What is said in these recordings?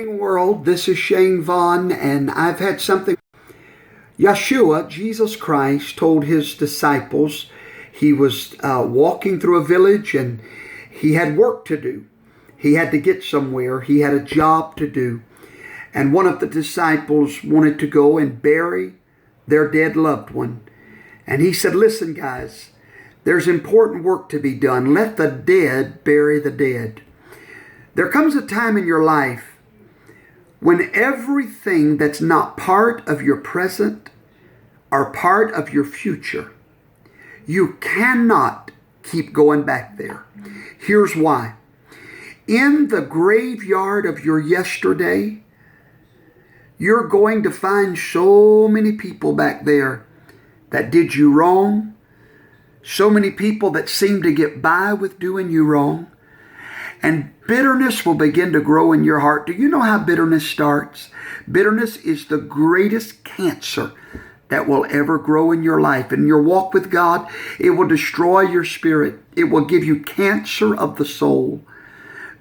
evening, world. This is Shane Vaughn, and I've had something. Yeshua, Jesus Christ, told his disciples he was walking through a village and he had work to do. He had to get somewhere. He had a job to do. And one of the disciples wanted to go and bury their dead loved one. And he said, listen, guys, there's important work to be done. Let the dead bury the dead. There comes a time in your life when everything that's not part of your present or part of your future, you cannot keep going back there. Here's why. In the graveyard of your yesterday, you're going to find so many people back there that did you wrong, so many people that seem to get by with doing you wrong. And bitterness will begin to grow in your heart. Do you know how bitterness starts? Bitterness is the greatest cancer that will ever grow in your life. In your walk with God, it will destroy your spirit. It will give you cancer of the soul.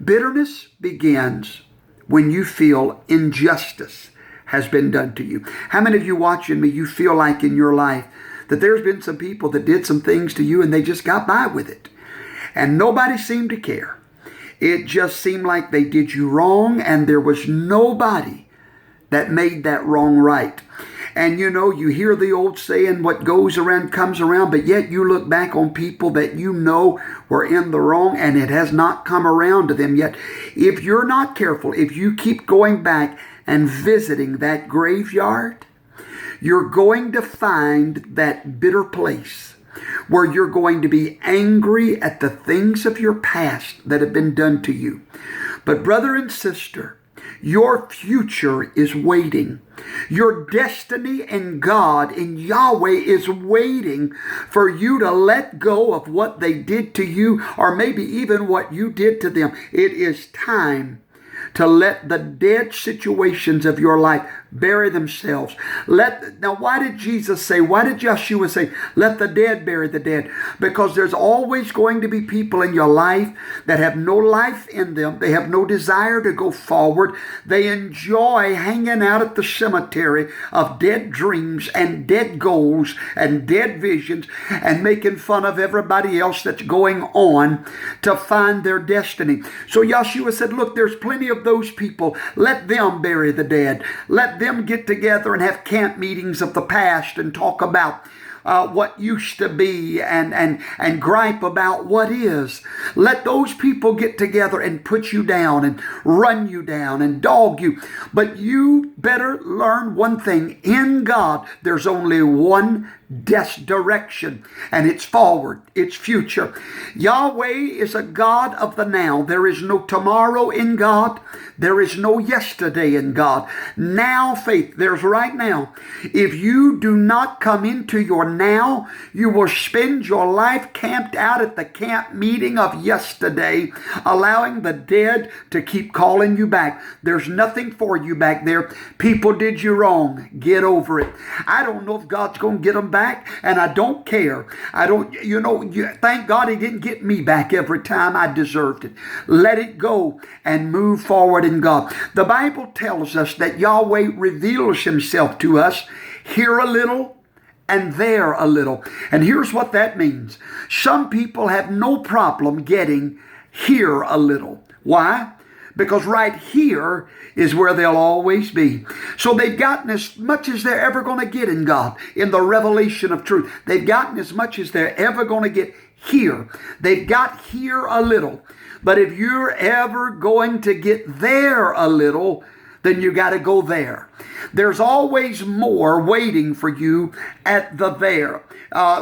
Bitterness begins when you feel injustice has been done to you. How many of you watching me, you feel like in your life that there's been some people that did some things to you and they just got by with it? And nobody seemed to care. It just seemed like they did you wrong and there was nobody that made that wrong right. And you know, you hear the old saying, what goes around comes around, but yet you look back on people that you know were in the wrong and it has not come around to them yet. If you're not careful, if you keep going back and visiting that graveyard, you're going to find that bitter place where you're going to be angry at the things of your past that have been done to you. But brother and sister, your future is waiting. Your destiny in God, in Yahweh, is waiting for you to let go of what they did to you, or maybe even what you did to them. It is time to let the dead situations of your life bury themselves. Now, why did Jesus say, why did Yeshua say, let the dead bury the dead? Because there's always going to be people in your life that have no life in them. They have no desire to go forward. They enjoy hanging out at the cemetery of dead dreams and dead goals and dead visions and making fun of everybody else that's going on to find their destiny. So Yeshua said, look, there's plenty of those people. Let them bury the dead. Let them get together and have camp meetings of the past and talk about what used to be and gripe about what is. Let those people get together and put you down and run you down and dog you. But you better learn one thing. In God, there's only one direction, and it's forward, it's future. Yahweh is a God of the now. There is no tomorrow in God. There is no yesterday in God. Now faith, there's right now. If you do not come into your now, you will spend your life camped out at the camp meeting of yesterday, allowing the dead to keep calling you back. There's nothing for you back there. People did you wrong. Get over it. I don't know if God's going to get them back, and I don't care. Thank God he didn't get me back every time I deserved it. Let it go and move forward in God. The Bible tells us that Yahweh reveals himself to us here a little and there a little. And here's what that means. Some people have no problem getting here a little. Why? Because right here is where they'll always be. So they've gotten as much as they're ever going to get in God, in the revelation of truth. They've gotten as much as they're ever going to get here. They've got here a little. But if you're ever going to get there a little, then you got to go there. There's always more waiting for you at the there.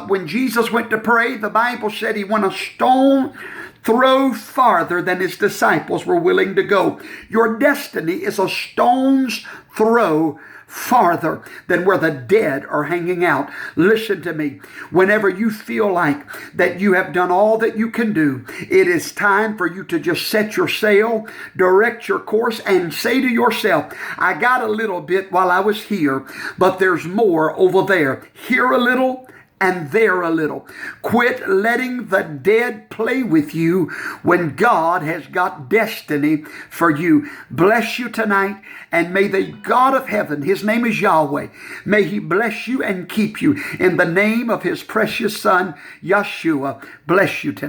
When Jesus went to pray, the Bible said he went a stone throw farther than his disciples were willing to go. Your destiny is a stone's throw farther than where the dead are hanging out. Listen to me. Whenever you feel like that you have done all that you can do, it is time for you to just set your sail, direct your course, and say to yourself, I got a little bit while I was here, but there's more over there. Here a little and there a little. Quit letting the dead play with you when God has got destiny for you. Bless you tonight, and may the God of heaven, his name is Yahweh, may he bless you and keep you in the name of his precious son, Yeshua. Bless you tonight.